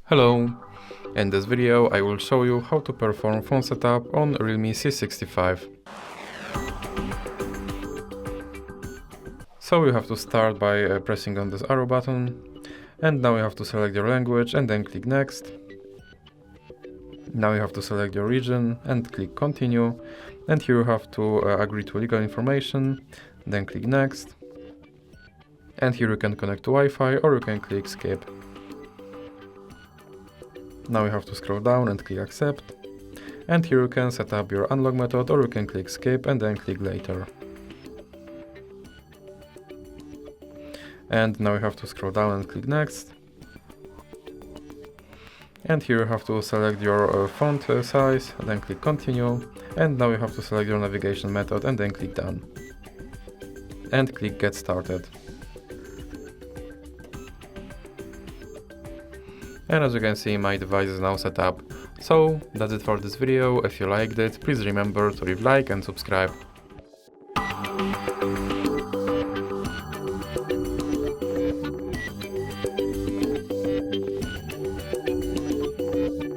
Hello! In this video I will show you how to perform phone setup on Realme C65. So you have to start by pressing on this arrow button, and now you have to select your language and then click next. Now you have to select your region and click continue, and here you have to agree to legal information, then click next. And here you can connect to Wi-Fi or you can click skip. Now you have to scroll down and click accept, and here you can set up your unlock method or you can click skip and then click later. And now you have to scroll down and click next. And here you have to select your font size, then click continue, and now you have to select your navigation method and then click done. And click get started. And as you can see, my device is now set up. So that's it for this video. If you liked it, please remember to leave like and subscribe.